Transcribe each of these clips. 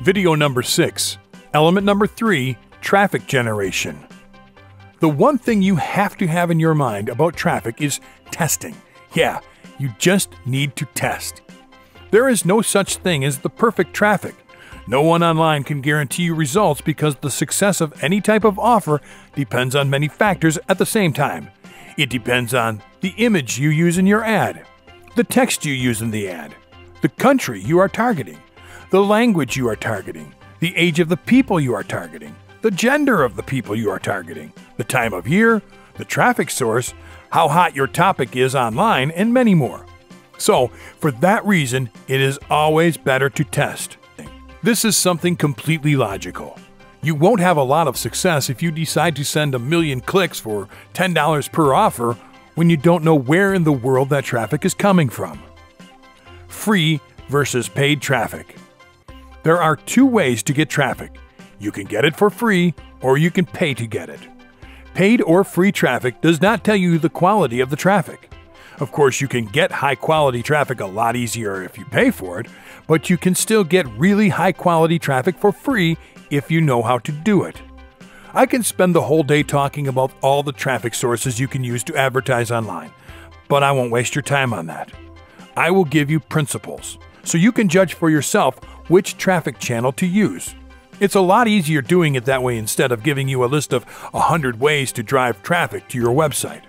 Video number 6. Element number 3, traffic generation. The one thing you have to have in your mind about traffic is testing. Yeah, you just need to test. There is no such thing as the perfect traffic. No one online can guarantee you results because the success of any type of offer depends on many factors at the same time. It depends on the image you use in your ad, the text you use in the ad, the country you are targeting, the language you are targeting, the age of the people you are targeting, the gender of the people you are targeting, the time of year, the traffic source, how hot your topic is online, and many more. So, for that reason, it is always better to test. This is something completely logical. You won't have a lot of success if you decide to send 1 million clicks for $10 per offer when you don't know where in the world that traffic is coming from. Free versus paid traffic. There are 2 ways to get traffic. You can get it for free or you can pay to get it. Paid or free traffic does not tell you the quality of the traffic. Of course, you can get high-quality traffic a lot easier if you pay for it, but you can still get really high-quality traffic for free if you know how to do it. I can spend the whole day talking about all the traffic sources you can use to advertise online, but I won't waste your time on that. I will give you principles, so you can judge for yourself which traffic channel to use. It's a lot easier doing it that way instead of giving you a list of 100 ways to drive traffic to your website.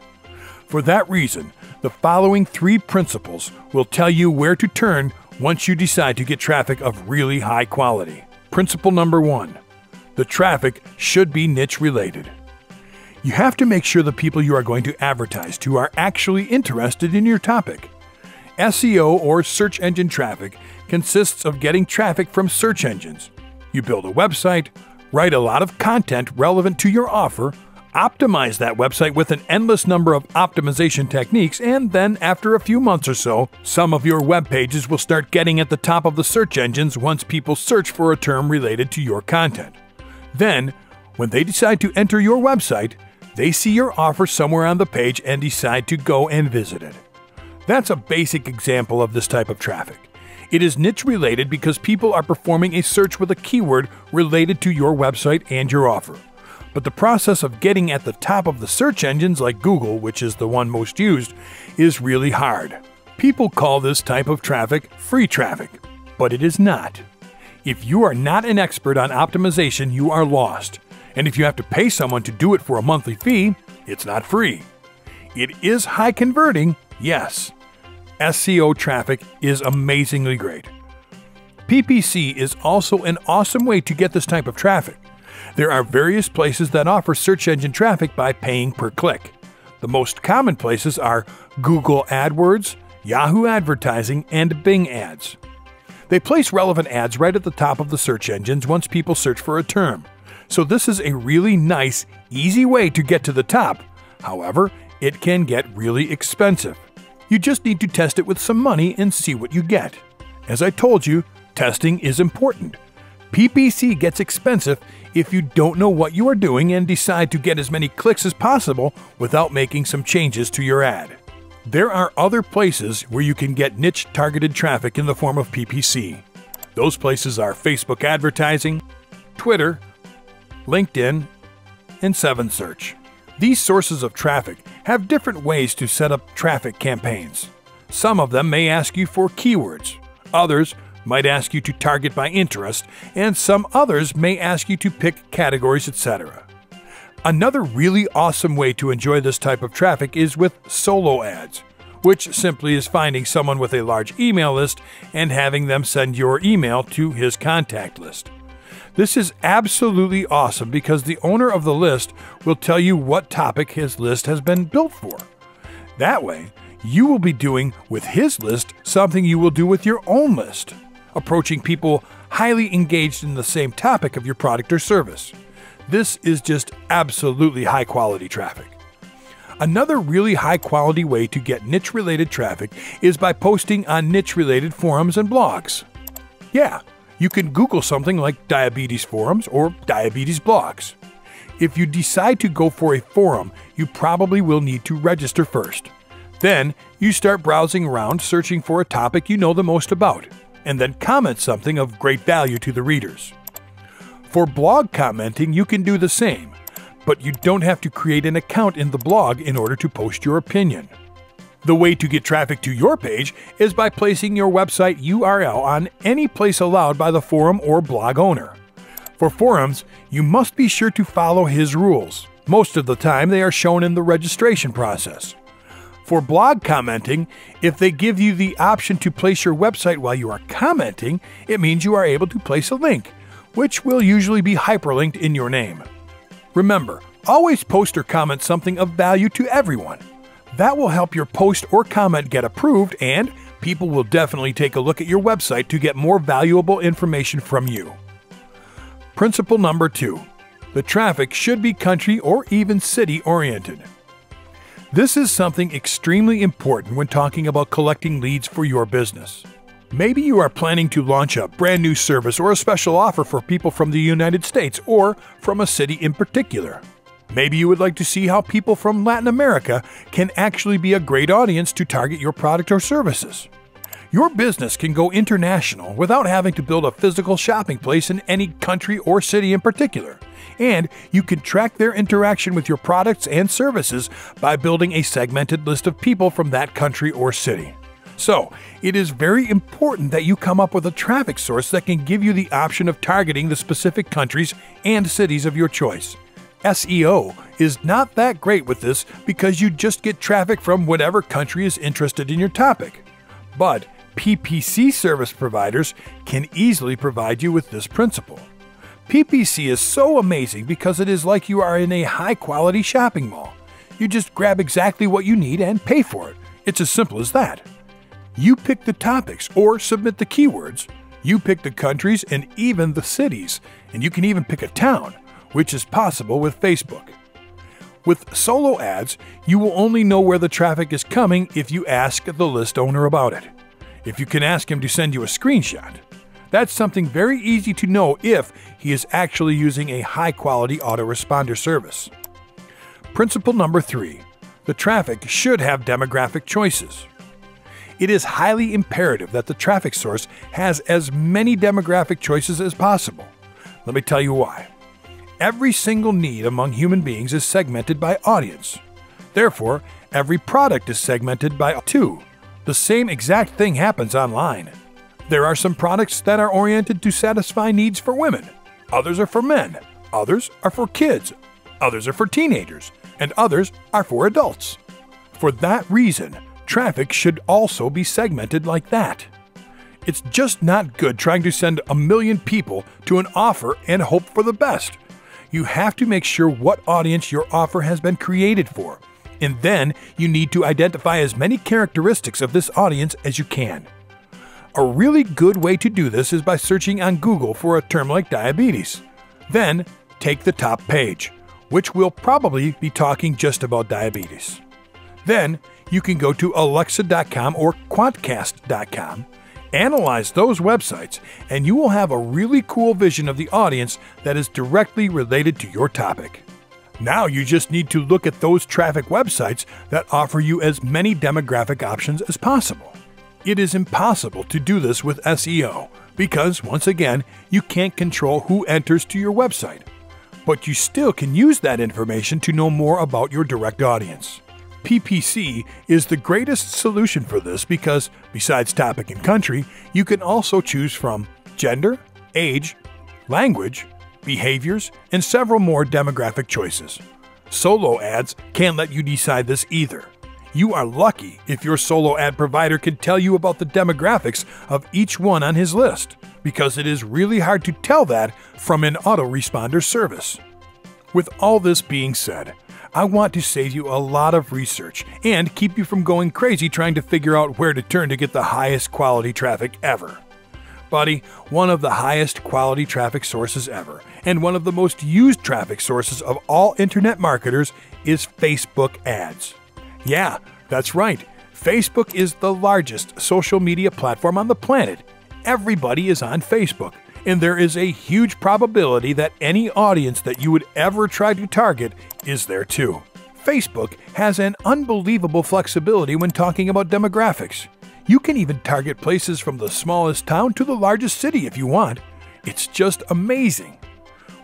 For that reason, the following 3 principles will tell you where to turn once you decide to get traffic of really high quality. Principle number 1. The traffic should be niche related. You have to make sure the people you are going to advertise to are actually interested in your topic. SEO or search engine traffic consists of getting traffic from search engines. You build a website, write a lot of content relevant to your offer, optimize that website with an endless number of optimization techniques, and then after a few months or so, some of your web pages will start getting at the top of the search engines once people search for a term related to your content. Then, when they decide to enter your website, they see your offer somewhere on the page and decide to go and visit it. That's a basic example of this type of traffic. It is niche related because people are performing a search with a keyword related to your website and your offer. But the process of getting at the top of the search engines like Google, which is the one most used, is really hard. People call this type of traffic free traffic, but it is not. If you are not an expert on optimization, you are lost. And if you have to pay someone to do it for a monthly fee, it's not free. It is high converting, yes. SEO traffic is amazingly great. PPC is also an awesome way to get this type of traffic. There are various places that offer search engine traffic by paying per click. The most common places are Google AdWords, Yahoo Advertising, and Bing Ads. They place relevant ads right at the top of the search engines once people search for a term. So this is a really nice, easy way to get to the top. However, it can get really expensive. You just need to test it with some money and see what you get. As I told you, testing is important. PPC gets expensive if you don't know what you are doing and decide to get as many clicks as possible without making some changes to your ad. There are other places where you can get niche targeted traffic in the form of PPC. Those places are Facebook advertising, Twitter, LinkedIn, and 7Search. These sources of traffic have different ways to set up traffic campaigns. Some of them may ask you for keywords, others might ask you to target by interest, and some others may ask you to pick categories, etc. Another really awesome way to enjoy this type of traffic is with solo ads, which simply is finding someone with a large email list and having them send your email to his contact list. This is absolutely awesome because the owner of the list will tell you what topic his list has been built for. That way, you will be doing with his list something you will do with your own list, approaching people highly engaged in the same topic of your product or service. This is just absolutely high-quality traffic. Another really high-quality way to get niche-related traffic is by posting on niche-related forums and blogs. Yeah, you can Google something like diabetes forums or diabetes blogs. If you decide to go for a forum, you probably will need to register first. Then, you start browsing around searching for a topic you know the most about. and then comment something of great value to the readers. For blog commenting, you can do the same, but you don't have to create an account in the blog in order to post your opinion. The way to get traffic to your page is by placing your website URL on any place allowed by the forum or blog owner. For forums, you must be sure to follow his rules. Most of the time, they are shown in the registration process. For blog commenting, if they give you the option to place your website while you are commenting, it means you are able to place a link, which will usually be hyperlinked in your name. Remember, always post or comment something of value to everyone. That will help your post or comment get approved, and people will definitely take a look at your website to get more valuable information from you. Principle number 2. The traffic should be country or even city oriented. This is something extremely important when talking about collecting leads for your business. Maybe you are planning to launch a brand new service or a special offer for people from the United States or from a city in particular. Maybe you would like to see how people from Latin America can actually be a great audience to target your product or services. Your business can go international without having to build a physical shopping place in any country or city in particular. And you can track their interaction with your products and services by building a segmented list of people from that country or city. So, it is very important that you come up with a traffic source that can give you the option of targeting the specific countries and cities of your choice. SEO is not that great with this because you just get traffic from whatever country is interested in your topic. But PPC service providers can easily provide you with this principle. PPC is so amazing because it is like you are in a high-quality shopping mall. You just grab exactly what you need and pay for it. It's as simple as that. You pick the topics or submit the keywords. You pick the countries and even the cities, and you can even pick a town, which is possible with Facebook. With solo ads, you will only know where the traffic is coming if you ask the list owner about it. If you can ask him to send you a screenshot, that's something very easy to know if he is actually using a high-quality autoresponder service. Principle number 3. The traffic should have demographic choices. It is highly imperative that the traffic source has as many demographic choices as possible. Let me tell you why. Every single need among human beings is segmented by audience. Therefore, every product is segmented by two. The same exact thing happens online. There are some products that are oriented to satisfy needs for women. Others are for men. Others are for kids. Others are for teenagers. And others are for adults. For that reason, traffic should also be segmented like that. It's just not good trying to send 1 million people to an offer and hope for the best. You have to make sure what audience your offer has been created for. And then you need to identify as many characteristics of this audience as you can. A really good way to do this is by searching on Google for a term like diabetes. Then, take the top page, which will probably be talking just about diabetes. Then, you can go to Alexa.com or Quantcast.com, analyze those websites, and you will have a really cool vision of the audience that is directly related to your topic. Now you just need to look at those traffic websites that offer you as many demographic options as possible. It is impossible to do this with SEO because, once again, you can't control who enters to your website. But you still can use that information to know more about your direct audience. PPC is the greatest solution for this because, besides topic and country, you can also choose from gender, age, language, behaviors, and several more demographic choices. Solo ads can't let you decide this either. You are lucky if your solo ad provider can tell you about the demographics of each one on his list, because it is really hard to tell that from an autoresponder service. With all this being said, I want to save you a lot of research and keep you from going crazy trying to figure out where to turn to get the highest quality traffic ever. Buddy, one of the highest quality traffic sources ever, and one of the most used traffic sources of all internet marketers is Facebook ads. Yeah, that's right. Facebook is the largest social media platform on the planet. Everybody is on Facebook, and there is a huge probability that any audience that you would ever try to target is there too. Facebook has an unbelievable flexibility when talking about demographics. You can even target places from the smallest town to the largest city if you want. It's just amazing.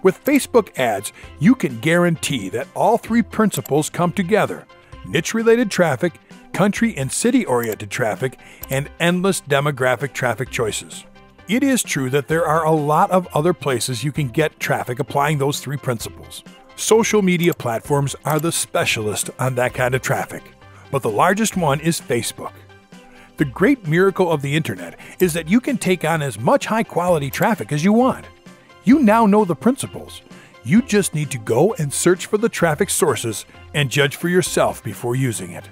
With Facebook ads, you can guarantee that all three principles come together: niche-related traffic, country and city-oriented traffic, and endless demographic traffic choices. It is true that there are a lot of other places you can get traffic applying those three principles. Social media platforms are the specialist on that kind of traffic, but the largest one is Facebook. The great miracle of the internet is that you can take on as much high-quality traffic as you want. You now know the principles. You just need to go and search for the traffic sources and judge for yourself before using it.